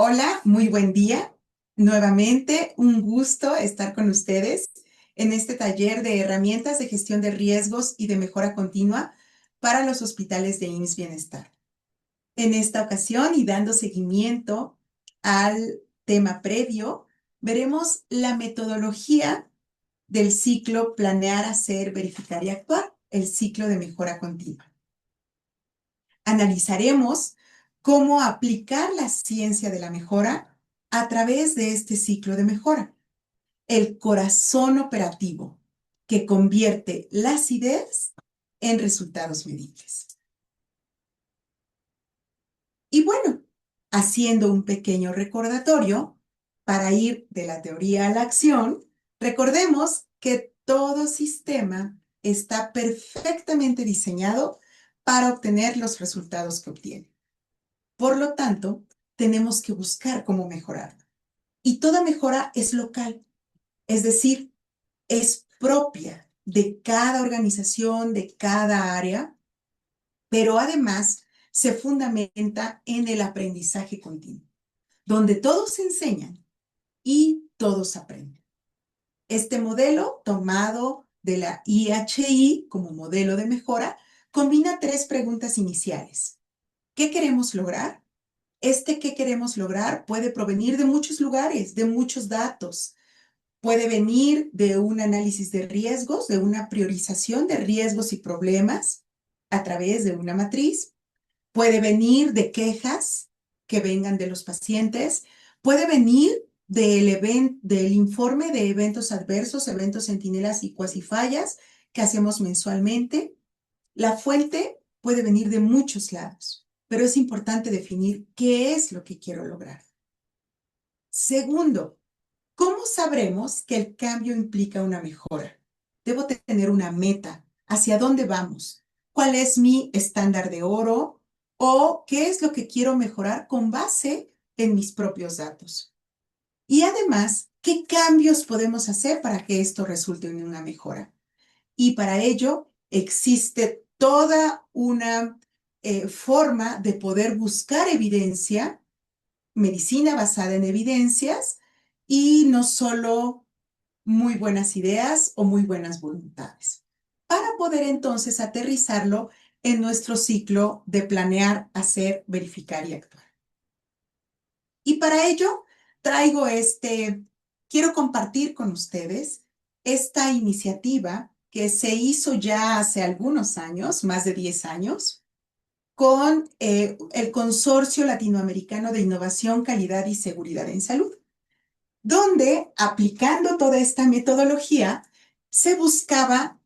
Hola, muy buen día. Nuevamente, un gusto estar con ustedes en este taller de herramientas de gestión de riesgos y de mejora continua para los hospitales de IMSS Bienestar. En esta ocasión y dando seguimiento al tema previo, veremos la metodología del ciclo planear, hacer, verificar y actuar, el ciclo de mejora continua. Analizaremos cómo aplicar la ciencia de la mejora a través de este ciclo de mejora, el corazón operativo que convierte las ideas en resultados medibles. Y bueno, haciendo un pequeño recordatorio para ir de la teoría a la acción, recordemos que todo sistema está perfectamente diseñado para obtener los resultados que obtiene. Por lo tanto, tenemos que buscar cómo mejorar. Y toda mejora es local, es decir, es propia de cada organización, de cada área, pero además se fundamenta en el aprendizaje continuo, donde todos enseñan y todos aprenden. Este modelo, tomado de la IHI como modelo de mejora, combina tres preguntas iniciales. ¿Qué queremos lograr? ¿Qué queremos lograr? Puede provenir de muchos lugares, de muchos datos. Puede venir de un análisis de riesgos, de una priorización de riesgos y problemas a través de una matriz. Puede venir de quejas que vengan de los pacientes. Puede venir del informe de eventos adversos, eventos centinelas y cuasi fallas que hacemos mensualmente. La fuente puede venir de muchos lados, pero es importante definir qué es lo que quiero lograr. Segundo, ¿cómo sabremos que el cambio implica una mejora? Debo tener una meta. ¿Hacia dónde vamos? ¿Cuál es mi estándar de oro? ¿O qué es lo que quiero mejorar con base en mis propios datos? Y además, ¿qué cambios podemos hacer para que esto resulte en una mejora? Y para ello existe toda una forma de poder buscar evidencia, medicina basada en evidencias y no solo muy buenas ideas o muy buenas voluntades, para poder entonces aterrizarlo en nuestro ciclo de planear, hacer, verificar y actuar. Y para ello quiero compartir con ustedes esta iniciativa que se hizo ya hace algunos años, más de 10 años, con el Consorcio Latinoamericano de Innovación, Calidad y Seguridad en Salud, donde aplicando toda esta metodología se buscaba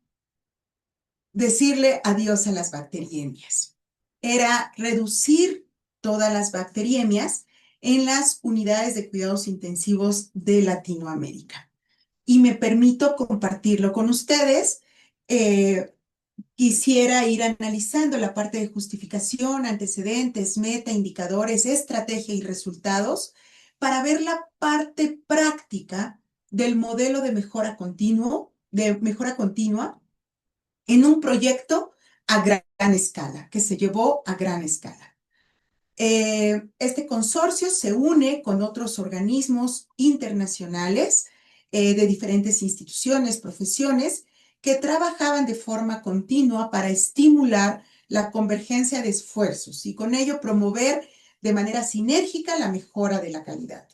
decirle adiós a las bacteriemias. Era reducir todas las bacteriemias en las unidades de cuidados intensivos de Latinoamérica. Y me permito compartirlo con ustedes. Quisiera ir analizando la parte de justificación, antecedentes, meta, indicadores, estrategia y resultados para ver la parte práctica del modelo de mejora continua en un proyecto a gran escala, que se llevó a gran escala. Este consorcio se une con otros organismos internacionales de diferentes instituciones, profesiones, que trabajaban de forma continua para estimular la convergencia de esfuerzos y con ello promover de manera sinérgica la mejora de la calidad.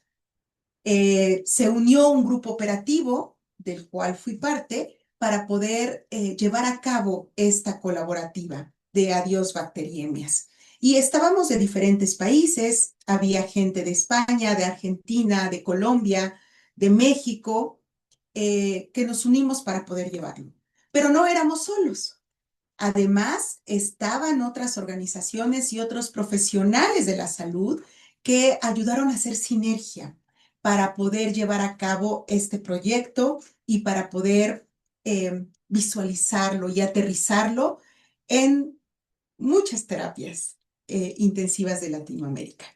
Se unió un grupo operativo del cual fui parte para poder llevar a cabo esta colaborativa de Adiós Bacteriemias. Y estábamos de diferentes países, había gente de España, de Argentina, de Colombia, de México, que nos unimos para poder llevarlo. Pero no éramos solos. Además, estaban otras organizaciones y otros profesionales de la salud que ayudaron a hacer sinergia para poder llevar a cabo este proyecto y para poder visualizarlo y aterrizarlo en muchas terapias intensivas de Latinoamérica.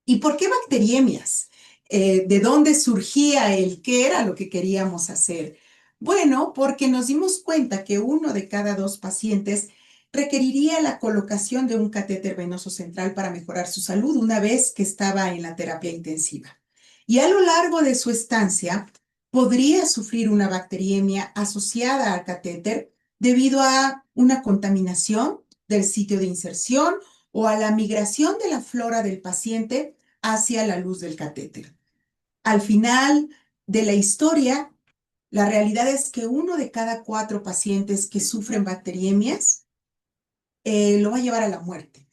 ¿Y por qué bacteriemias? ¿De dónde surgía qué era lo que queríamos hacer? Bueno, porque nos dimos cuenta que uno de cada dos pacientes requeriría la colocación de un catéter venoso central para mejorar su salud una vez que estaba en la terapia intensiva. Y a lo largo de su estancia, podría sufrir una bacteriemia asociada al catéter debido a una contaminación del sitio de inserción o a la migración de la flora del paciente hacia la luz del catéter. Al final de la historia, la realidad es que 1 de cada 4 pacientes que sufren bacteriemias lo va a llevar a la muerte.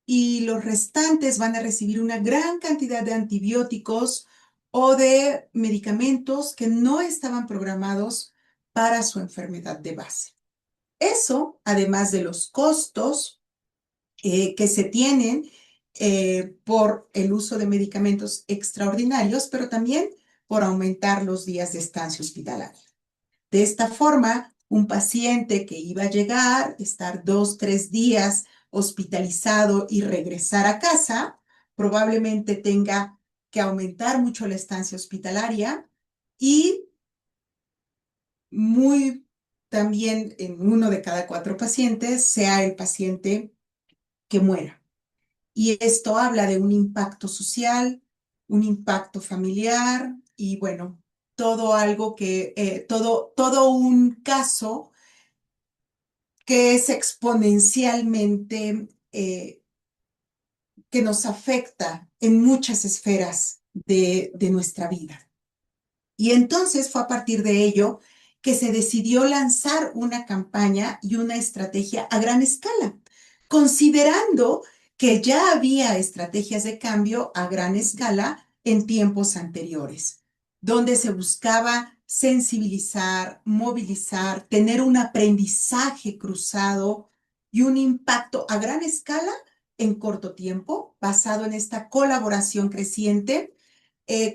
Y los restantes van a recibir una gran cantidad de antibióticos o de medicamentos que no estaban programados para su enfermedad de base. Eso, además de los costos que se tienen por el uso de medicamentos extraordinarios, pero también por aumentar los días de estancia hospitalaria. De esta forma, un paciente que iba a llegar, estar 2, 3 días hospitalizado y regresar a casa, probablemente tenga que aumentar mucho la estancia hospitalaria y muy también en 1 de cada 4 pacientes sea el paciente que muera. Y esto habla de un impacto social, un impacto familiar y bueno, todo un caso que es exponencialmente, que nos afecta en muchas esferas de nuestra vida. Y entonces fue a partir de ello que se decidió lanzar una campaña y una estrategia a gran escala, considerando que ya había estrategias de cambio a gran escala en tiempos anteriores, donde se buscaba sensibilizar, movilizar, tener un aprendizaje cruzado y un impacto a gran escala en corto tiempo, basado en esta colaboración creciente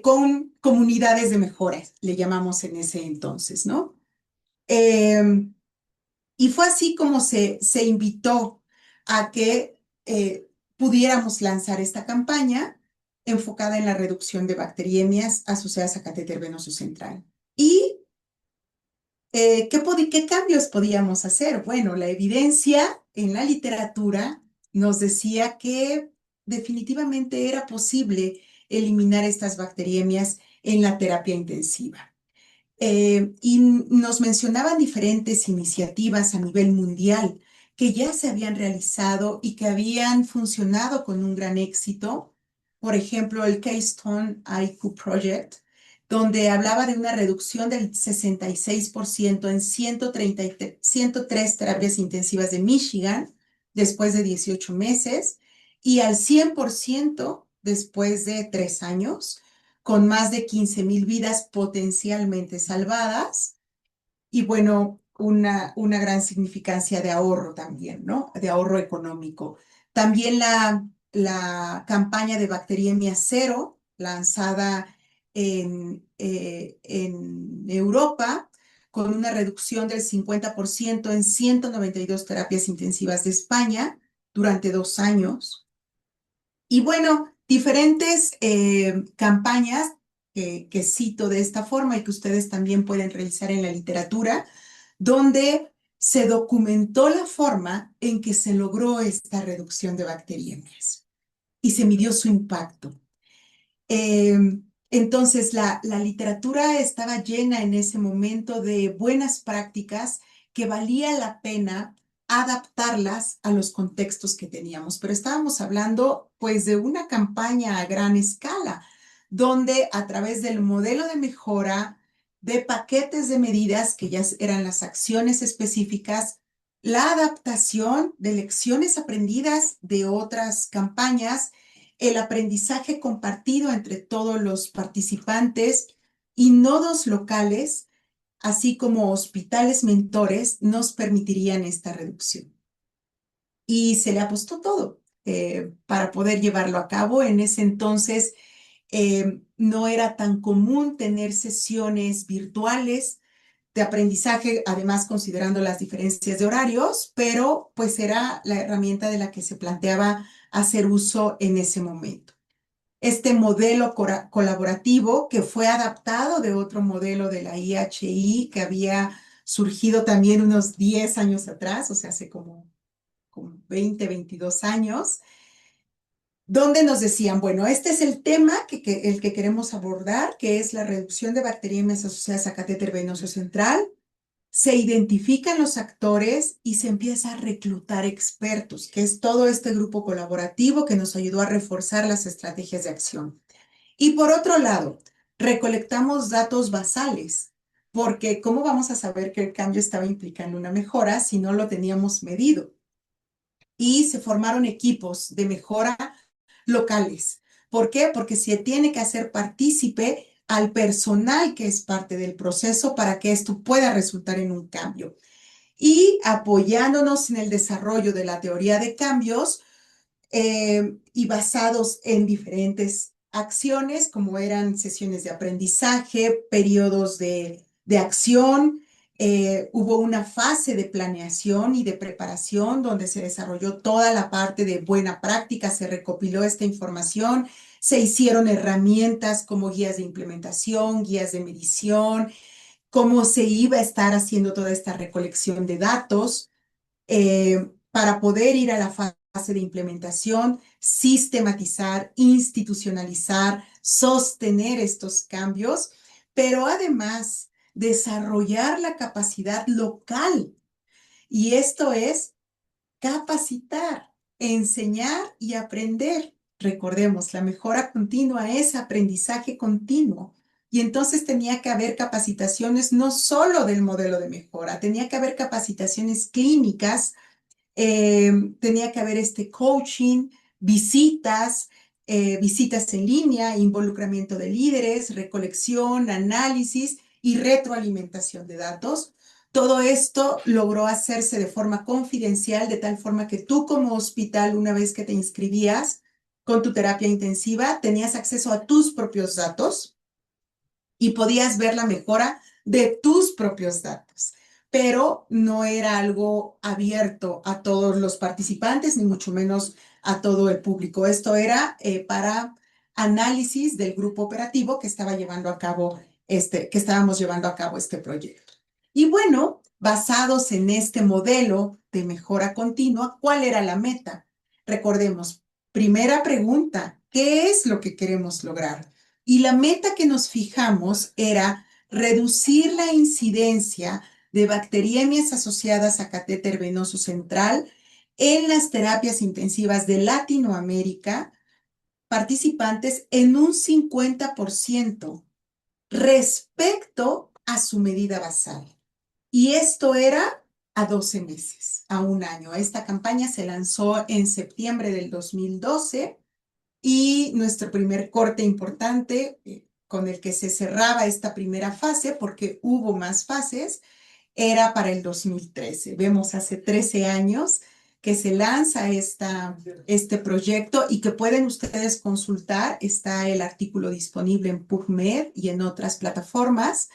con comunidades de mejoras, le llamamos en ese entonces, ¿no? Eh, y fue así como se invitó a que pudiéramos lanzar esta campaña enfocada en la reducción de bacteriemias asociadas a catéter venoso central. ¿Y qué cambios podíamos hacer? Bueno, la evidencia en la literatura nos decía que definitivamente era posible eliminar estas bacteriemias en la terapia intensiva. Y nos mencionaban diferentes iniciativas a nivel mundial que ya se habían realizado y que habían funcionado con un gran éxito. Por ejemplo, el Keystone IQ Project, donde hablaba de una reducción del 66% en 103 terapias intensivas de Michigan después de 18 meses y al 100% después de 3 años, con más de 15,000 vidas potencialmente salvadas y bueno, una gran significancia de ahorro también, ¿no? De ahorro económico. También la campaña de Bacteriemia Cero, lanzada en Europa, con una reducción del 50% en 192 terapias intensivas de España durante 2 años. Y bueno, diferentes campañas que cito de esta forma y que ustedes también pueden revisar en la literatura, donde se documentó la forma en que se logró esta reducción de bacteriemias y se midió su impacto. Eh, entonces, la literatura estaba llena en ese momento de buenas prácticas que valía la pena adaptarlas a los contextos que teníamos, pero estábamos hablando pues de una campaña a gran escala, donde a través del modelo de mejora, de paquetes de medidas que ya eran las acciones específicas, la adaptación de lecciones aprendidas de otras campañas, el aprendizaje compartido entre todos los participantes y nodos locales, así como hospitales mentores, nos permitirían esta reducción. Y se le apostó todo para poder llevarlo a cabo. En ese entonces no era tan común tener sesiones virtuales de aprendizaje, además considerando las diferencias de horarios, pero pues era la herramienta de la que se planteaba hacer uso en ese momento. Este modelo colaborativo que fue adaptado de otro modelo de la IHI que había surgido también unos 10 años atrás, o sea, hace como como 20, 22 años, donde nos decían, bueno, este es el tema el que queremos abordar, que es la reducción de bacteriemias asociadas a catéter venoso central. Se identifican los actores y se empieza a reclutar expertos, que es todo este grupo colaborativo que nos ayudó a reforzar las estrategias de acción. Y por otro lado, recolectamos datos basales, porque ¿cómo vamos a saber que el cambio estaba implicando una mejora si no lo teníamos medido? Y se formaron equipos de mejora locales. ¿Por qué? Porque se tiene que hacer partícipe al personal que es parte del proceso para que esto pueda resultar en un cambio. Y apoyándonos en el desarrollo de la teoría de cambios y basados en diferentes acciones, como eran sesiones de aprendizaje, periodos de acción. Hubo una fase de planeación y de preparación donde se desarrolló toda la parte de buena práctica, se recopiló esta información, se hicieron herramientas como guías de implementación, guías de medición, cómo se iba a estar haciendo toda esta recolección de datos para poder ir a la fase de implementación, sistematizar, institucionalizar, sostener estos cambios, pero además desarrollar la capacidad local. Y esto es capacitar, enseñar y aprender. Recordemos, la mejora continua es aprendizaje continuo. Y entonces tenía que haber capacitaciones no solo del modelo de mejora, tenía que haber capacitaciones clínicas, tenía que haber este coaching, visitas, visitas en línea, involucramiento de líderes, recolección, análisis y retroalimentación de datos. Todo esto logró hacerse de forma confidencial, de tal forma que tú como hospital, una vez que te inscribías con tu terapia intensiva, tenías acceso a tus propios datos y podías ver la mejora de tus propios datos, pero no era algo abierto a todos los participantes, ni mucho menos a todo el público. Esto era para análisis del grupo operativo que estaba llevando a cabo que estábamos llevando a cabo este proyecto. Y bueno, basados en este modelo de mejora continua, ¿cuál era la meta? Recordemos, primera pregunta, ¿qué es lo que queremos lograr? Y la meta que nos fijamos era reducir la incidencia de bacteriemias asociadas a catéter venoso central en las terapias intensivas de Latinoamérica participantes en un 50% respecto a su medida basal. Y esto era a 12 meses, a un año. Esta campaña se lanzó en septiembre del 2012 y nuestro primer corte importante con el que se cerraba esta primera fase, porque hubo más fases, era para el 2013. Vemos hace 13 años que se lanza este proyecto y que pueden ustedes consultar. Está el artículo disponible en PubMed y en otras plataformas.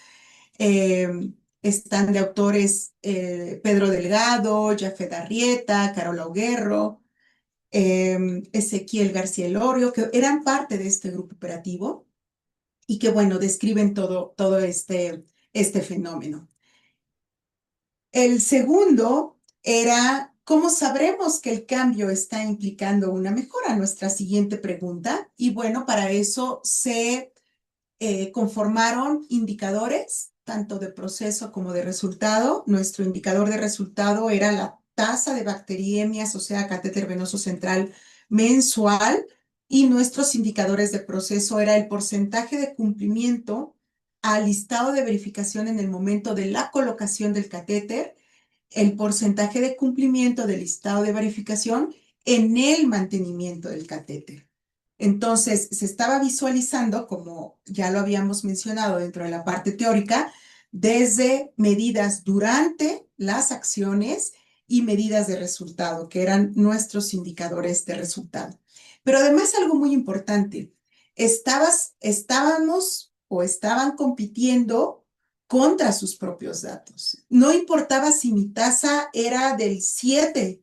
Están de autores Pedro Delgado, Jafet Arrieta, Carola Oguerro, Ezequiel García Elorio, que eran parte de este grupo operativo y que, bueno, describen todo este fenómeno. El segundo era, ¿cómo sabremos que el cambio está implicando una mejora? Nuestra siguiente pregunta. Y bueno, para eso se conformaron indicadores, tanto de proceso como de resultado. Nuestro indicador de resultado era la tasa de bacteriemias, o sea, catéter venoso central mensual, y nuestros indicadores de proceso era el porcentaje de cumplimiento al listado de verificación en el momento de la colocación del catéter, el porcentaje de cumplimiento del listado de verificación en el mantenimiento del catéter. Entonces, se estaba visualizando, como ya lo habíamos mencionado dentro de la parte teórica, desde medidas durante las acciones y medidas de resultado, que eran nuestros indicadores de resultado. Pero además algo muy importante, estábamos o estaban compitiendo contra sus propios datos. No importaba si mi tasa era del 7%.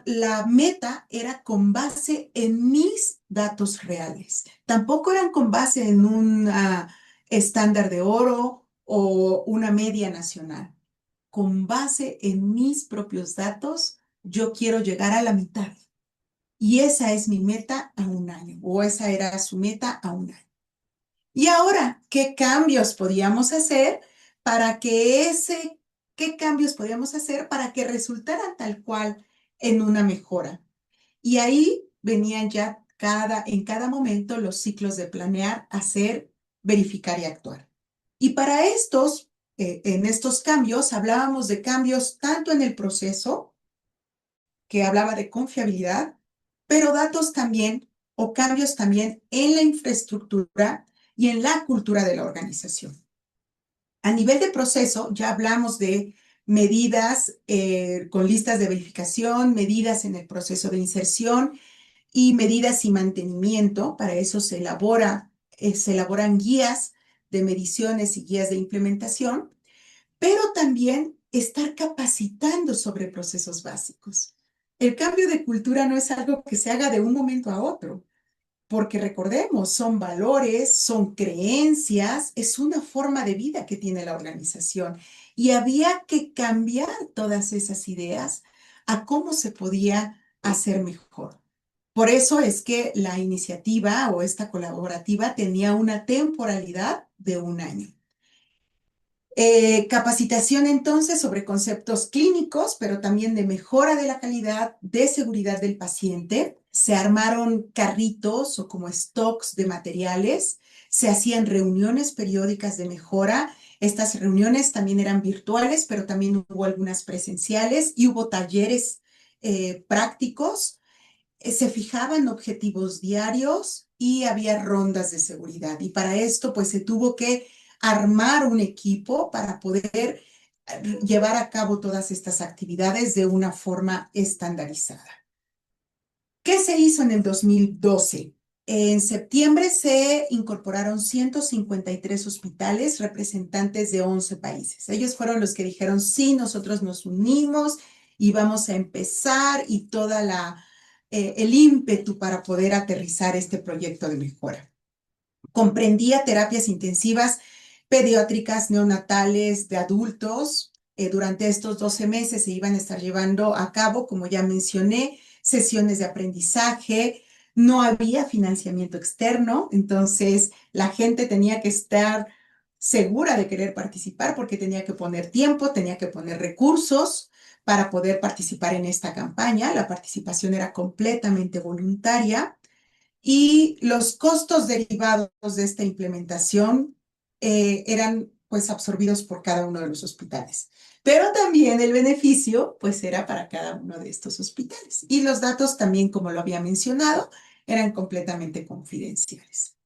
La meta era con base en mis datos reales. Tampoco eran con base en un estándar de oro o una media nacional. con base en mis propios datos, yo quiero llegar a la mitad. Y esa es mi meta a un año, o esa era su meta a un año. Y ahora, para que qué cambios podíamos hacer para que resultaran tal cual en una mejora? Y ahí venían ya en cada momento los ciclos de planear, hacer, verificar y actuar. Y para en estos cambios, hablábamos de cambios tanto en el proceso, que hablaba de confiabilidad, pero datos también o cambios también en la infraestructura y en la cultura de la organización. A nivel de proceso, ya hablamos de medidas con listas de verificación, medidas en el proceso de inserción y medidas y mantenimiento. Para eso se elaboran guías de mediciones y guías de implementación, pero también estar capacitando sobre procesos básicos. El cambio de cultura no es algo que se haga de un momento a otro, porque recordemos, son valores, son creencias, es una forma de vida que tiene la organización y había que cambiar todas esas ideas a cómo se podía hacer mejor. Por eso es que la iniciativa o esta colaborativa tenía una temporalidad de un año. Capacitación entonces sobre conceptos clínicos, pero también de mejora de la calidad, de seguridad del paciente. Se armaron carritos o como stocks de materiales, se hacían reuniones periódicas de mejora. Estas reuniones también eran virtuales, pero también hubo algunas presenciales y hubo talleres prácticos. Se fijaban objetivos diarios y había rondas de seguridad. Y para esto, pues se tuvo que armar un equipo para poder llevar a cabo todas estas actividades de una forma estandarizada. ¿Qué se hizo en el 2012? En septiembre se incorporaron 153 hospitales representantes de 11 países. Ellos fueron los que dijeron, sí, nosotros nos unimos y vamos a empezar y el ímpetu para poder aterrizar este proyecto de mejora. Comprendía terapias intensivas pediátricas, neonatales, de adultos. Durante estos 12 meses se iban a estar llevando a cabo, como ya mencioné, sesiones de aprendizaje. No había financiamiento externo, entonces la gente tenía que estar segura de querer participar porque tenía que poner tiempo, tenía que poner recursos para poder participar en esta campaña. La participación era completamente voluntaria y los costos derivados de esta implementación eran pues absorbidos por cada uno de los hospitales. Pero también el beneficio pues era para cada uno de estos hospitales. Y los datos también, como lo había mencionado, eran completamente confidenciales.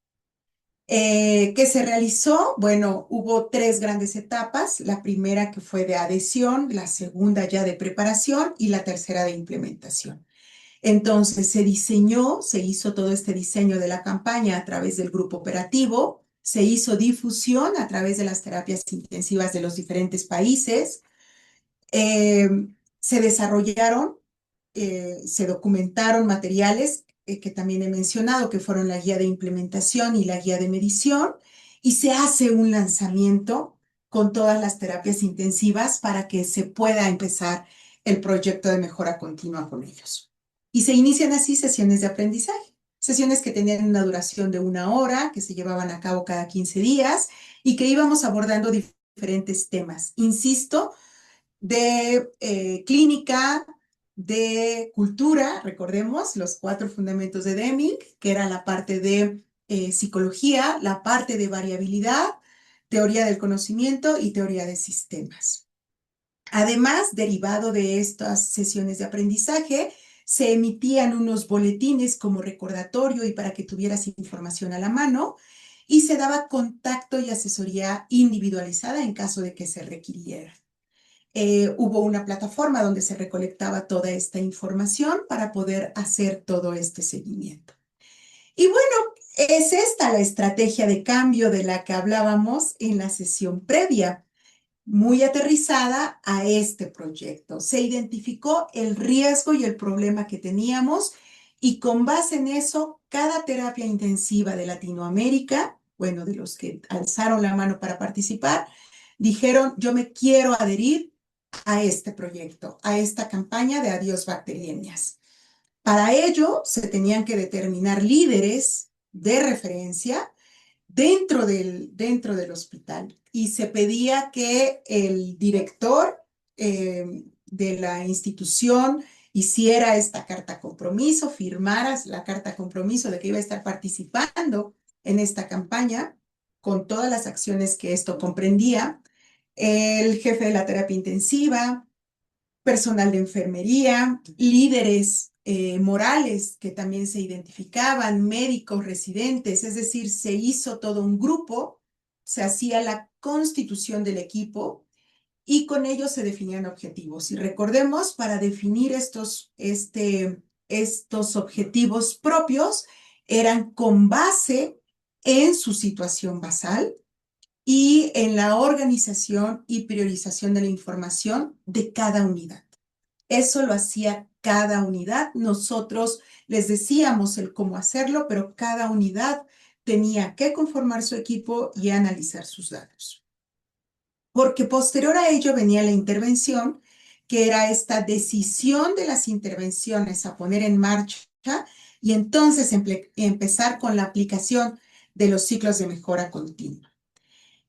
¿Qué se realizó? Bueno, hubo 3 grandes etapas. La primera que fue de adhesión, la segunda ya de preparación y la tercera de implementación. Entonces se hizo todo este diseño de la campaña a través del grupo operativo, se hizo difusión a través de las terapias intensivas de los diferentes países, eh, se desarrollaron, se documentaron materiales que también he mencionado, que fueron la guía de implementación y la guía de medición, y se hace un lanzamiento con todas las terapias intensivas para que se pueda empezar el proyecto de mejora continua con ellos. Y se inician así sesiones de aprendizaje, sesiones que tenían una duración de 1 hora, que se llevaban a cabo cada 15 días y que íbamos abordando diferentes temas. Insisto, de clínica, de cultura, recordemos los 4 fundamentos de Deming, que era la parte de psicología, la parte de variabilidad, teoría del conocimiento y teoría de sistemas. Además, derivado de estas sesiones de aprendizaje, se emitían unos boletines como recordatorio y para que tuvieras información a la mano, y se daba contacto y asesoría individualizada en caso de que se requiriera. Hubo una plataforma donde se recolectaba toda esta información para poder hacer todo este seguimiento. Y bueno, es esta la estrategia de cambio de la que hablábamos en la sesión previa, muy aterrizada a este proyecto. Se identificó el riesgo y el problema que teníamos y con base en eso, cada terapia intensiva de Latinoamérica, bueno, de los que alzaron la mano para participar, dijeron, yo me quiero adherir a este proyecto, a esta campaña de Adiós Bacteriemias. Para ello, se tenían que determinar líderes de referencia dentro del hospital y se pedía que el director de la institución hiciera esta carta compromiso, firmara la carta compromiso de que iba a estar participando en esta campaña con todas las acciones que esto comprendía, el jefe de la terapia intensiva, personal de enfermería, líderes morales que también se identificaban, médicos, residentes, es decir, se hizo todo un grupo, se hacía la constitución del equipo y con ello se definían objetivos. Y recordemos, para definir estos objetivos propios, eran con base en su situación basal y en la organización y priorización de la información de cada unidad. Eso lo hacía cada unidad. Nosotros les decíamos el cómo hacerlo, pero cada unidad tenía que conformar su equipo y analizar sus datos. Porque posterior a ello venía la intervención, que era esta decisión de las intervenciones a poner en marcha y entonces empezar con la aplicación de los ciclos de mejora continua.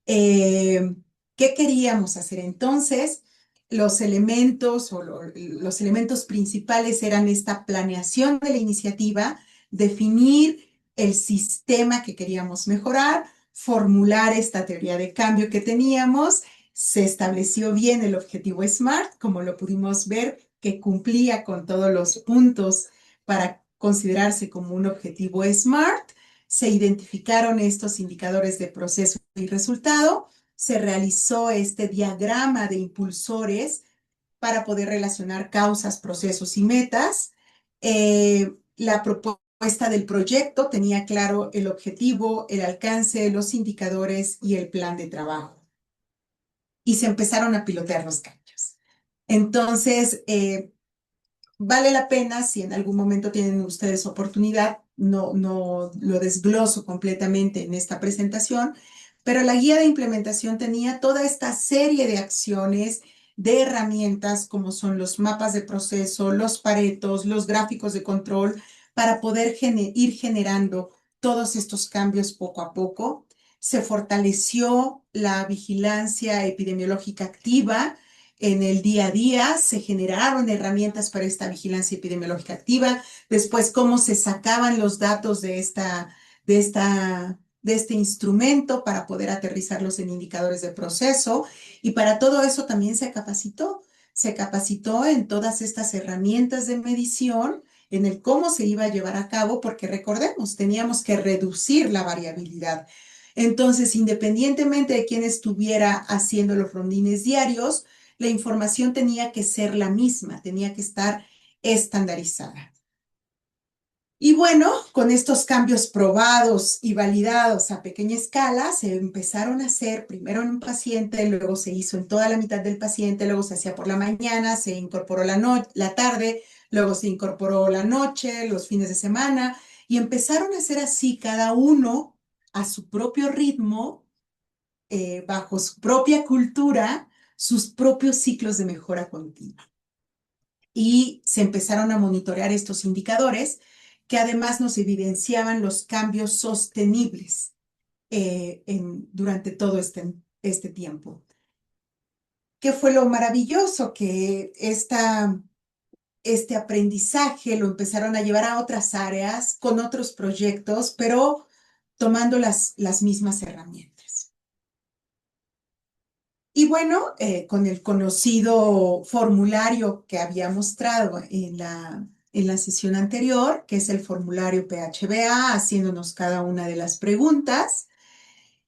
¿Qué queríamos hacer entonces? Los elementos los elementos principales eran esta planeación de la iniciativa, definir el sistema que queríamos mejorar, formular esta teoría de cambio que teníamos, se estableció bien el objetivo SMART, como lo pudimos ver, que cumplía con todos los puntos para considerarse como un objetivo SMART, se identificaron estos indicadores de proceso y resultado, se realizó este diagrama de impulsores para poder relacionar causas, procesos y metas. La propuesta del proyecto tenía claro el objetivo, el alcance, los indicadores y el plan de trabajo. Y se empezaron a pilotear los cambios. Entonces, vale la pena, si en algún momento tienen ustedes oportunidad, no lo desgloso completamente en esta presentación, pero la guía de implementación tenía toda esta serie de acciones, de herramientas como son los mapas de proceso, los paretos, los gráficos de control, para poder ir generando todos estos cambios poco a poco. Se fortaleció la vigilancia epidemiológica activa en el día a día, se generaron herramientas para esta vigilancia epidemiológica activa, después cómo se sacaban los datos de este instrumento para poder aterrizarlos en indicadores de proceso, y para todo eso también se capacitó en todas estas herramientas de medición, en el cómo se iba a llevar a cabo, porque recordemos, teníamos que reducir la variabilidad. Entonces, independientemente de quién estuviera haciendo los rondines diarios, la información tenía que ser la misma, tenía que estar estandarizada. Y bueno, con estos cambios probados y validados a pequeña escala, se empezaron a hacer primero en un paciente, luego se hizo en toda la mitad del paciente, luego se hacía por la mañana, se incorporó la tarde, luego se incorporó la noche, los fines de semana, y empezaron a hacer así cada uno a su propio ritmo, bajo su propia cultura, sus propios ciclos de mejora continua. Y se empezaron a monitorear estos indicadores que además nos evidenciaban los cambios sostenibles durante todo este tiempo. ¿Qué fue lo maravilloso? Que este aprendizaje lo empezaron a llevar a otras áreas, con otros proyectos, pero tomando las mismas herramientas. Y bueno, con el conocido formulario que había mostrado en la sesión anterior, que es el formulario PHBA, haciéndonos cada una de las preguntas.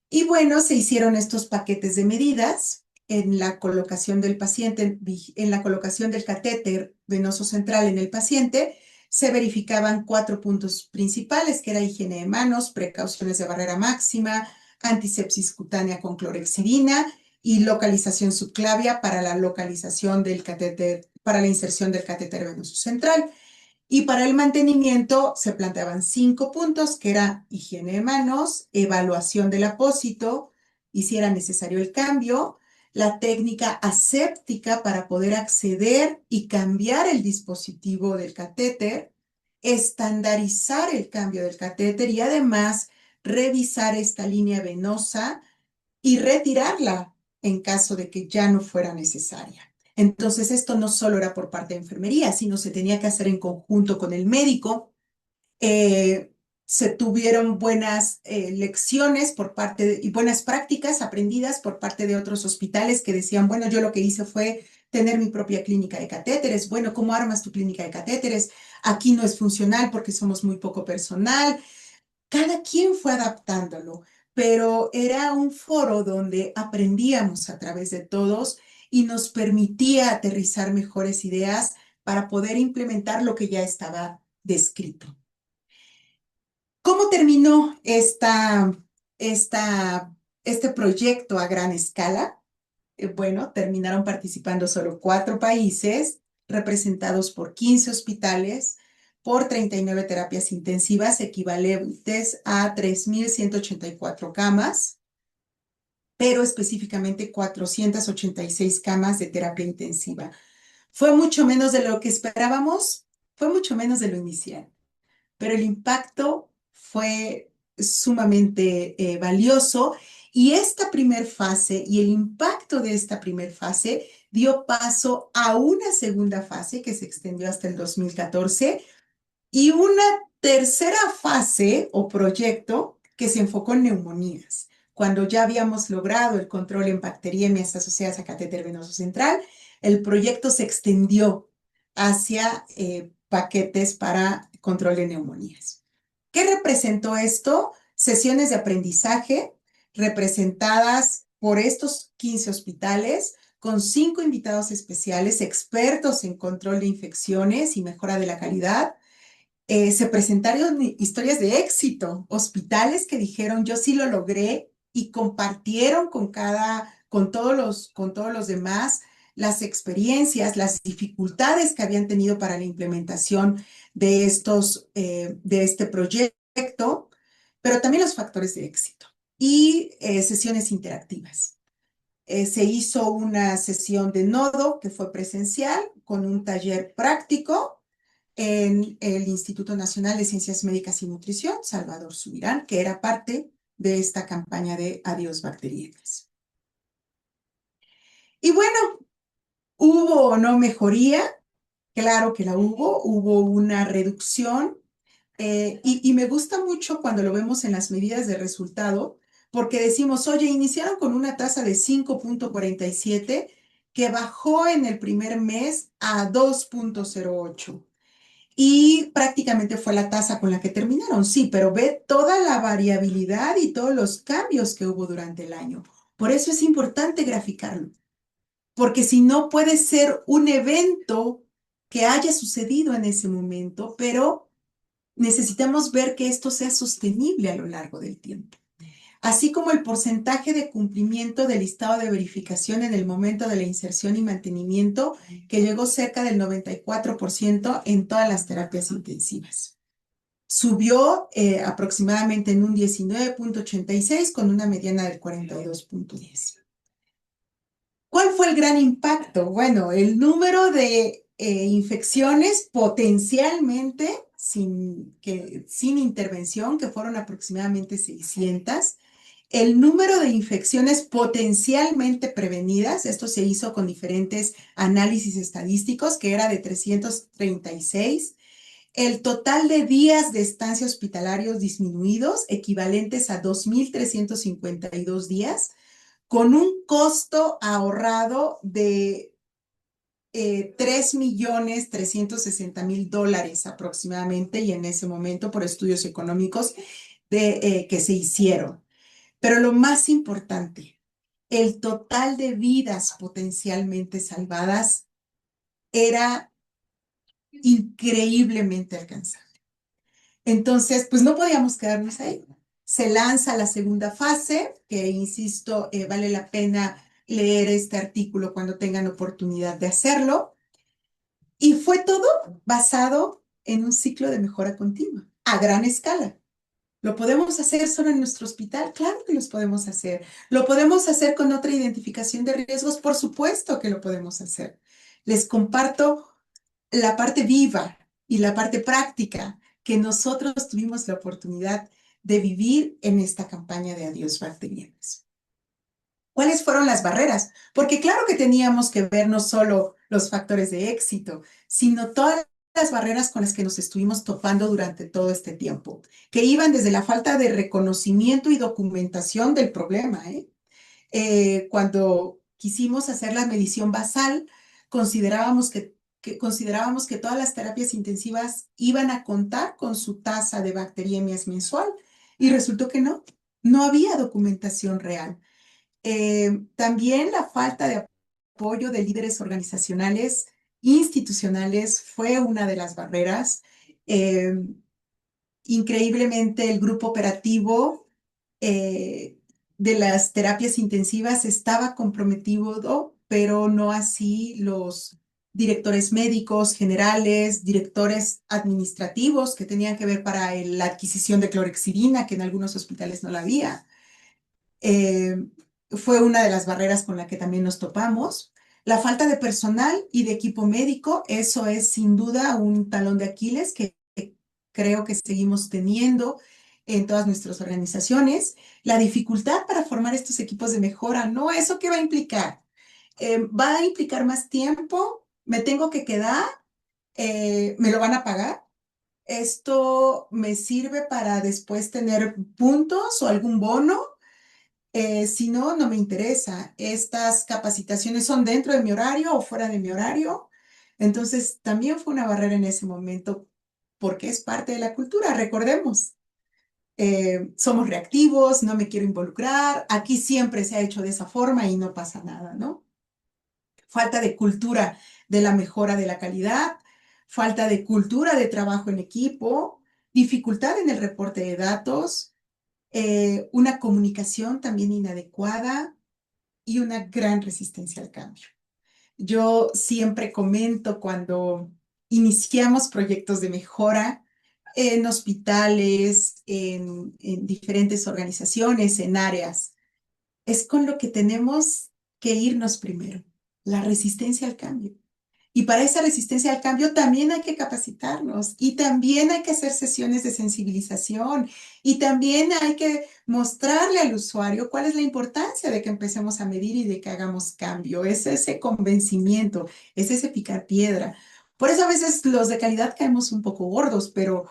Y bueno, se hicieron estos paquetes de medidas en la colocación del paciente, en la colocación del catéter venoso central en el paciente. Se verificaban 4 puntos principales, que era higiene de manos, precauciones de barrera máxima, antisepsis cutánea con clorhexidina y localización subclavia para la localización del catéter, para la inserción del catéter venoso central. Y para el mantenimiento se planteaban 5 puntos, que era higiene de manos, evaluación del apósito, y si era necesario el cambio, la técnica aséptica para poder acceder y cambiar el dispositivo del catéter, estandarizar el cambio del catéter y además revisar esta línea venosa y retirarla en caso de que ya no fuera necesaria. Entonces, esto no solo era por parte de enfermería, sino se tenía que hacer en conjunto con el médico. Eh, Se tuvieron buenas lecciones por parte y buenas prácticas aprendidas por parte de otros hospitales que decían, bueno, yo lo que hice fue tener mi propia clínica de catéteres. Bueno, ¿cómo armas tu clínica de catéteres? Aquí no es funcional porque somos muy poco personal. Cada quien fue adaptándolo, pero era un foro donde aprendíamos a través de todos y nos permitía aterrizar mejores ideas para poder implementar lo que ya estaba descrito. ¿Cómo terminó este proyecto a gran escala? Bueno, terminaron participando solo 4 países, representados por 15 hospitales, por 39 terapias intensivas, equivalentes a 3.184 camas, pero específicamente 486 camas de terapia intensiva. Fue mucho menos de lo que esperábamos, fue mucho menos de lo inicial, pero el impacto fue sumamente valioso y esta primer fase y el impacto de esta primer fase dio paso a una segunda fase que se extendió hasta el 2014 y una tercera fase o proyecto que se enfocó en neumonías. Cuando ya habíamos logrado el control en bacteriemias asociadas a catéter venoso central, el proyecto se extendió hacia paquetes para control de neumonías. ¿Qué representó esto? Sesiones de aprendizaje representadas por estos 15 hospitales con 5 invitados especiales, expertos en control de infecciones y mejora de la calidad. Se presentaron historias de éxito, hospitales que dijeron yo sí lo logré y compartieron con todos los demás las experiencias, las dificultades que habían tenido para la implementación de este proyecto, pero también los factores de éxito y sesiones interactivas. Se hizo una sesión de nodo que fue presencial con un taller práctico en el Instituto Nacional de Ciencias Médicas y Nutrición, Salvador Subirán, que era parte de esta campaña de Adiós Bacterias. Y bueno, ¿hubo o no mejoría? Claro que la hubo una reducción y me gusta mucho cuando lo vemos en las medidas de resultado, porque decimos, oye, iniciaron con una tasa de 5.47 que bajó en el primer mes a 2.08. Y prácticamente fue la tasa con la que terminaron, sí, pero ve toda la variabilidad y todos los cambios que hubo durante el año. Por eso es importante graficarlo, porque si no puede ser un evento que haya sucedido en ese momento, pero necesitamos ver que esto sea sostenible a lo largo del tiempo. Así como el porcentaje de cumplimiento del listado de verificación en el momento de la inserción y mantenimiento, que llegó cerca del 94% en todas las terapias intensivas. Subió aproximadamente en un 19.86 con una mediana del 42.10. ¿Cuál fue el gran impacto? Bueno, el número de infecciones potencialmente sin intervención, que fueron aproximadamente 600. El número de infecciones potencialmente prevenidas, esto se hizo con diferentes análisis estadísticos, que era de 336. El total de días de estancia hospitalarios disminuidos, equivalentes a 2.352 días, con un costo ahorrado de $3.360.000 aproximadamente, y en ese momento por estudios económicos que se hicieron. Pero lo más importante, el total de vidas potencialmente salvadas era increíblemente alcanzable. Entonces, pues no podíamos quedarnos ahí. Se lanza la segunda fase, que insisto, vale la pena leer este artículo cuando tengan oportunidad de hacerlo. Y fue todo basado en un ciclo de mejora continua, a gran escala. ¿Lo podemos hacer solo en nuestro hospital? Claro que los podemos hacer. ¿Lo podemos hacer con otra identificación de riesgos? Por supuesto que lo podemos hacer. Les comparto la parte viva y la parte práctica que nosotros tuvimos la oportunidad de vivir en esta campaña de Adiós Bacterianas. ¿Cuáles fueron las barreras? Porque claro que teníamos que ver no solo los factores de éxito, sino todas las barreras con las que nos estuvimos topando durante todo este tiempo, que iban desde la falta de reconocimiento y documentación del problema, ¿eh? Cuando quisimos hacer la medición basal, considerábamos que todas las terapias intensivas iban a contar con su tasa de bacteriemias mensual y resultó que no, no había documentación real. También la falta de apoyo de líderes organizacionales, institucionales, fue una de las barreras. Eh, Increíblemente, el grupo operativo de las terapias intensivas estaba comprometido, pero no así los directores médicos generales, directores administrativos que tenían que ver para la adquisición de clorexidina, que en algunos hospitales no la había. Eh, Fue una de las barreras con la que también nos topamos. La falta de personal y de equipo médico, eso es sin duda un talón de Aquiles que creo que seguimos teniendo en todas nuestras organizaciones. La dificultad para formar estos equipos de mejora, ¿no? ¿Eso qué va a implicar? Va a implicar más tiempo, me tengo que quedar, me lo van a pagar. Esto me sirve para después tener puntos o algún bono. Si no, no me interesa. Estas capacitaciones son dentro de mi horario o fuera de mi horario. Entonces, también fue una barrera en ese momento porque es parte de la cultura, recordemos. Somos reactivos, no me quiero involucrar, aquí siempre se ha hecho de esa forma y no pasa nada, ¿no? Falta de cultura de la mejora de la calidad, falta de cultura de trabajo en equipo, dificultad en el reporte de datos, una comunicación también inadecuada y una gran resistencia al cambio. Yo siempre comento cuando iniciamos proyectos de mejora en hospitales, en diferentes organizaciones, en áreas, es con lo que tenemos que irnos primero, la resistencia al cambio. Y para esa resistencia al cambio también hay que capacitarnos y también hay que hacer sesiones de sensibilización y también hay que mostrarle al usuario cuál es la importancia de que empecemos a medir y de que hagamos cambio. Es ese convencimiento, es ese picar piedra. Por eso a veces los de calidad caemos un poco gordos, pero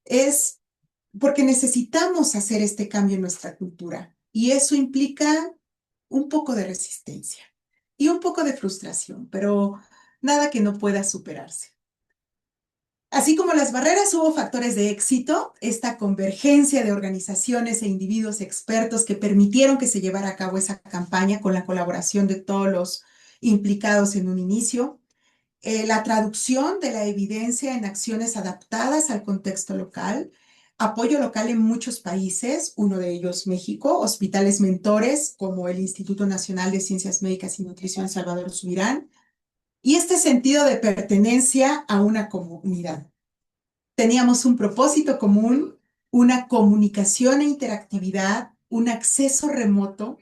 es porque necesitamos hacer este cambio en nuestra cultura y eso implica un poco de resistencia y un poco de frustración, pero nada que no pueda superarse. Así como las barreras, hubo factores de éxito, esta convergencia de organizaciones e individuos expertos que permitieron que se llevara a cabo esa campaña con la colaboración de todos los implicados en un inicio. La traducción de la evidencia en acciones adaptadas al contexto local, apoyo local en muchos países, uno de ellos México, hospitales mentores como el Instituto Nacional de Ciencias Médicas y Nutrición Salvador Subirán, y este sentido de pertenencia a una comunidad. Teníamos un propósito común, una comunicación e interactividad, un acceso remoto,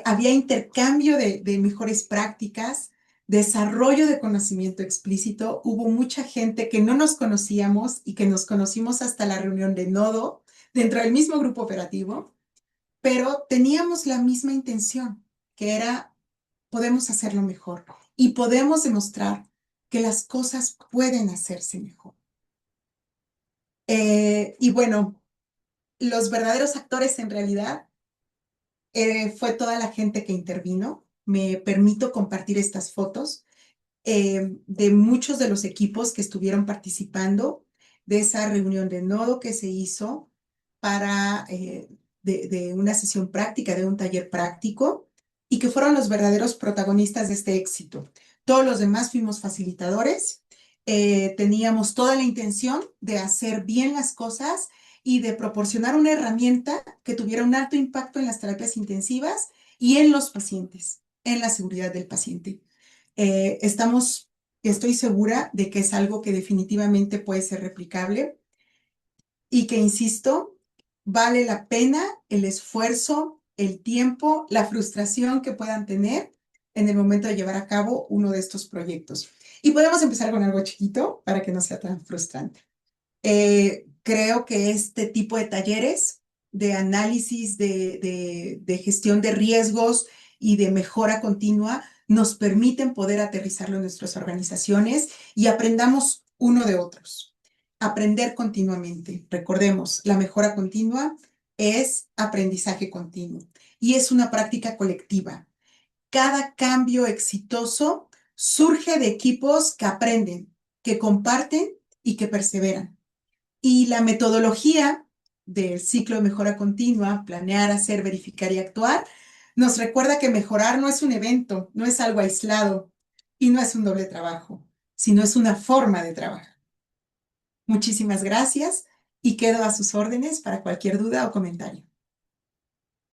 había intercambio de mejores prácticas, desarrollo de conocimiento explícito. Hubo mucha gente que no nos conocíamos y que nos conocimos hasta la reunión de nodo dentro del mismo grupo operativo, pero teníamos la misma intención, que era podemos hacerlo mejor y podemos demostrar que las cosas pueden hacerse mejor. Y bueno, los verdaderos actores en realidad fue toda la gente que intervino. Me permito compartir estas fotos de muchos de los equipos que estuvieron participando de esa reunión de nodo que se hizo para de una sesión práctica, de un taller práctico, y que fueron los verdaderos protagonistas de este éxito. Todos los demás fuimos facilitadores, teníamos toda la intención de hacer bien las cosas y de proporcionar una herramienta que tuviera un alto impacto en las terapias intensivas y en los pacientes, en la seguridad del paciente. Estoy segura de que es algo que definitivamente puede ser replicable. y que, insisto, vale la pena el esfuerzo, el tiempo, la frustración que puedan tener en el momento de llevar a cabo uno de estos proyectos. Y podemos empezar con algo chiquito para que no sea tan frustrante. Creo que este tipo de talleres de análisis, de gestión de riesgos y de mejora continua nos permiten poder aterrizarlo en nuestras organizaciones y aprendamos uno de otros. Aprender continuamente. Recordemos, la mejora continua es aprendizaje continuo y es una práctica colectiva. Cada cambio exitoso surge de equipos que aprenden, que comparten y que perseveran. Y la metodología del ciclo de mejora continua, planear, hacer, verificar y actuar, nos recuerda que mejorar no es un evento, no es algo aislado y no es un doble trabajo, sino es una forma de trabajar. Muchísimas gracias y quedo a sus órdenes para cualquier duda o comentario.